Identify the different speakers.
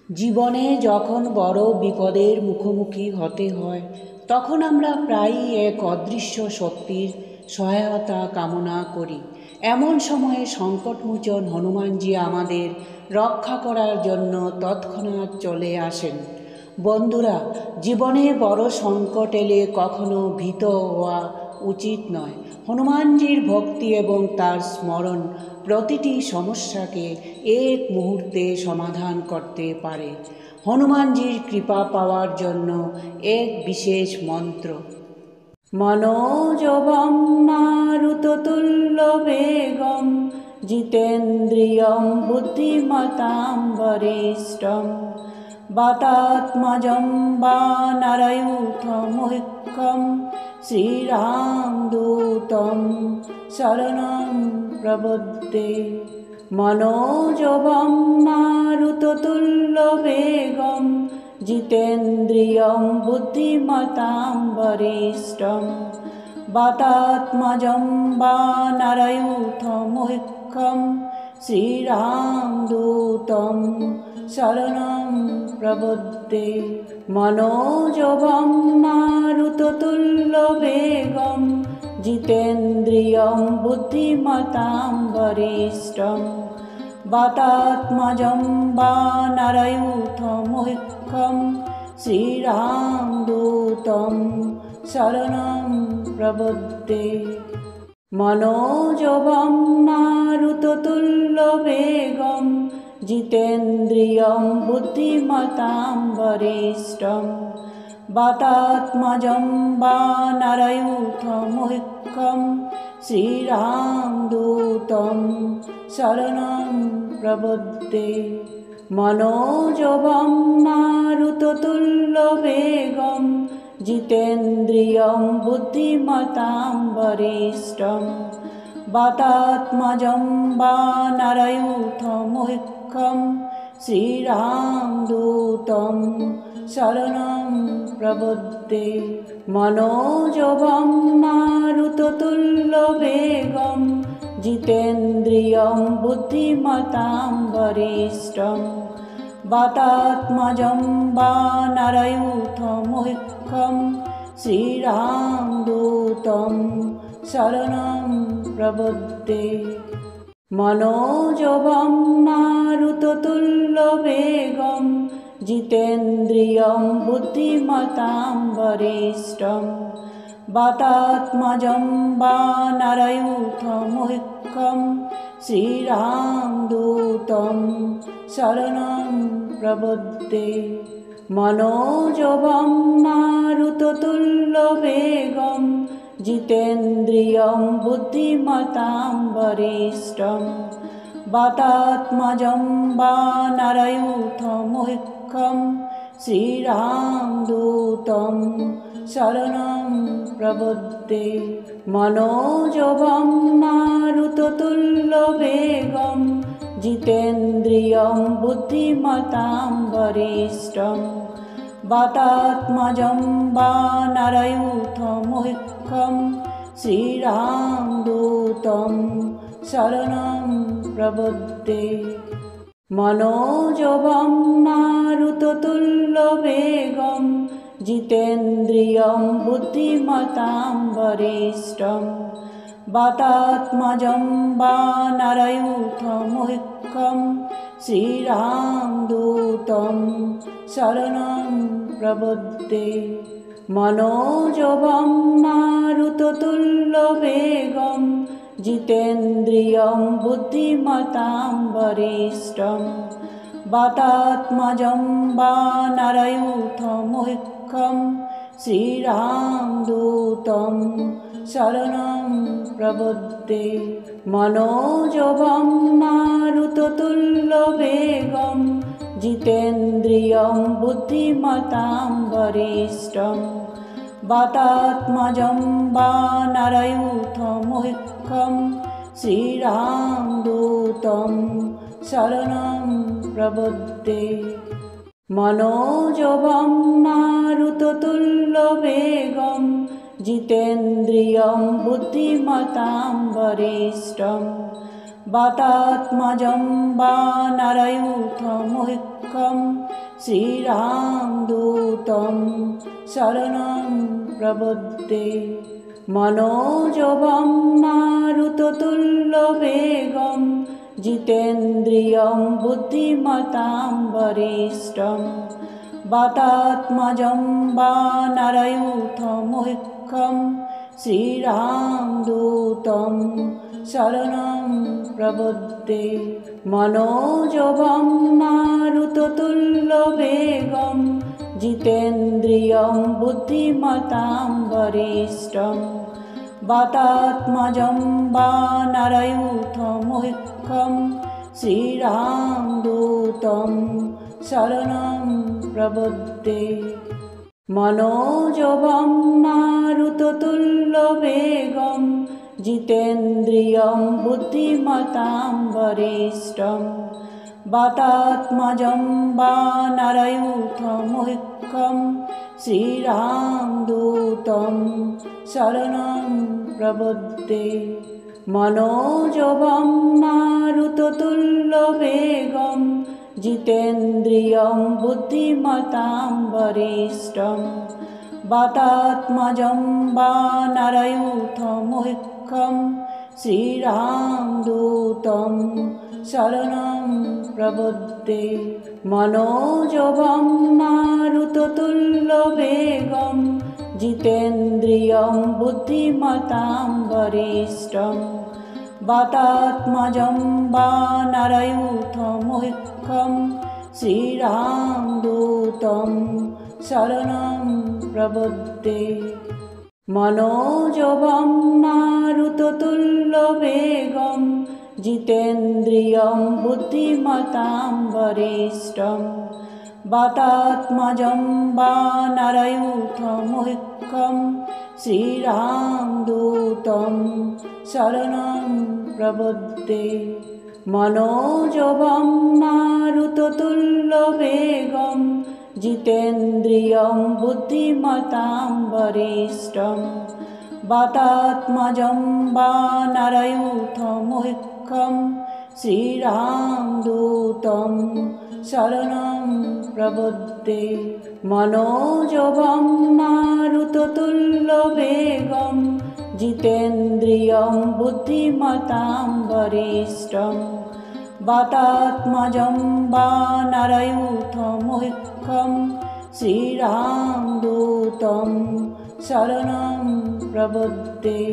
Speaker 1: জীবনে যখন বড় বিপদের মুখোমুখি হতে হয় তখন আমরা প্রায়ই এক অদৃশ্য শক্তির সহায়তা কামনা করি। এমন সময়ে সংকটমোচন হনুমানজি আমাদের রক্ষা করার জন্য তৎক্ষণাৎ চলে আসেন। বন্ধুরা, জীবনে বড় সংকট এলে কখনো ভীত হওয়া উচিত নয়। হনুমানজির ভক্তি এবং তার স্মরণ প্রতিটি সমস্যাকে এক মুহূর্তে সমাধান করতে পারে। হনুমানজির কৃপা পাওয়ার জন্য এক বিশেষ মন্ত্র: মনোজবম মারুততুল্য বেগম জিতেন্দ্রিয়ম বুদ্ধিমতাম বরিষ্ঠম বাতাত্মজম বানরयूथमुख्यं শ্রীরামদূতম শরণং প্রপদ্যে। মনোজবম মারুততুল্য বেগম জিতেন্দ্রিয়ম বুদ্ধিমতাম বরিষ্ঠম বাতাত্মজম বানরयूथमुख्यं শ্রীরামদূতম শরণং প্রপদ্যে। মনোজবম মারুততুল্য বেগম জিতেন্দ্রিয়ম বুদ্ধিমতাম বরিষ্ঠম বাতাত্মজম বানরयूथमुख्यं শ্রীরামদূতম শরণং প্রপদ্যে। মনোজবম মারুততুল্য বেগম জিতেন্দ্রিয়ম বুদ্ধিমতাম বরিষ্ঠম বাতাত্মজম বানরयूथमुख्यं শ্রীরামদূতম শরণং প্রপদ্যে। মনোজবম মারুততুল্য বেগম জিতেন্দ্রিয়ম বুদ্ধিমতাম বরিষ্ঠম বাতাত্মজম বানরयूथमुख्यं শ্রীরামদূতম শরণং প্রপদ্যে। মনোজবম মারুততুল্য বেগম জিতেন্দ্রিয়ম বুদ্ধিমতাম বরিষ্ঠম বাতাত্মজম বানরयूथमुख्यं শ্রীরামদূতম শরণং প্রপদ্যে। মনোজবম মারুততুল্য বেগম জিতেন্দ্রিয়ম বুদ্ধিমতাম বরিষ্ঠম বাতাত্মজম বানরयूथमुख्यं শ্রীরামদূতম শরণং প্রপদ্যে। মনোজবম মারুততুল্য বেগম জিতেন্দ্রিয়ম বুদ্ধিমতাম বরিষ্ঠম বাতাত্মজম বানরयूथमुख्यं শ্রীরামদূতম শরণং প্রপদ্যে। মনোজবম মারুততুল্য বেগম জিতেন্দ্রিয়ম বুদ্ধিমতাম বরিষ্ঠম বাতাত্মজম বানরयूथमुख्यं শ্রীরামদূতম শরণং প্রপদ্যে। মনোজবম মারুততুল্য বেগম জিতেন্দ্রিয়ম বুদ্ধিমতাম বরিষ্ঠম বাতাত্মজম বানরयूथमुख्यं শ্রীরামদূতম শরণং প্রপদ্যে। মনোজবম মারুততুল্য বেগম জিতেন্দ্রিয়ম বুদ্ধিমতাম বরিষ্ঠম বাতাত্মজম বানরयूथमुख्यं শ্রীরামদূতম শরণং প্রপদ্যে। মনোজবম মারুততুল্য বেগম জিতেন্দ্রিয়ম বুদ্ধিমতাম বরিষ্ঠম বাতাত্মজম বানরयूथमुख्यं শ্রীরামদূতম শরণং প্রপদ্যে। মনোজবম মারুততুল্য বেগম জিতেন্দ্রিয়ম বুদ্ধিমতাম বরিষ্ঠম वातात्मजं वानरयूथमुख्यं श्रीरामदूतं शरणं प्रपद्ये। मनोजवं मारुततुल्यवेगं जितेन्द्रियं बुद्धिमतां वरिष्ठं वातात्मजं वानरयूथमुख्यं श्रीरामदूतं शरणं प्रपद्ये। मनोजवं मारुततुल्यवेगं जितेन्द्रियं बुद्धिमतां वरिष्ठं वातात्मजं वानरयूथमुख्यं श्रीरामदूतं शरणं प्रपद्ये। मनोजवं मारुततुल्यवेगं जितेन्द्रियं बुद्धिमतां वरिष्ठं वातात्मजं वानरयूथमुख्यं श्रीरामदूतं शरणं प्रपद्ये। मनोजवं मारुततुल्यवेगं जितेन्द्रियं बुद्धिमतां वरिष्ठं वातात्मजं वानरयूथमुख्यं श्रीरामदूतं शरणं प्रपद्ये। मनोजवं मारुततुल्यवेगं जितेन्द्रियं बुद्धिमतां वरिष्ठं वातात्मजं वानरयूथमुख्यं श्रीरामदूतं शरणं प्रपद्ये। मनोजवं मारुततुल्यवेगं जितेन्द्रियं बुद्धिमतां वरिष्ठं वातात्मजं वानरयूथमुख्यं श्रीरामदूतं शरणं प्रपद्ये। मनोजवं मारुततुल्यवेगं जितेन्द्रियं बुद्धिमतां वरिष्ठं वातात्मजं वानरयूथमुख्यं श्रीरामदूतं शरणं प्रपद्ये। मनोजवं मारुततुल्यवेगं जितेन्द्रियं बुद्धिमतां वरिष्ठं वातात्मजं वानरयूथमुख्यं श्रीरामदूतं शरणं प्रपद्ये।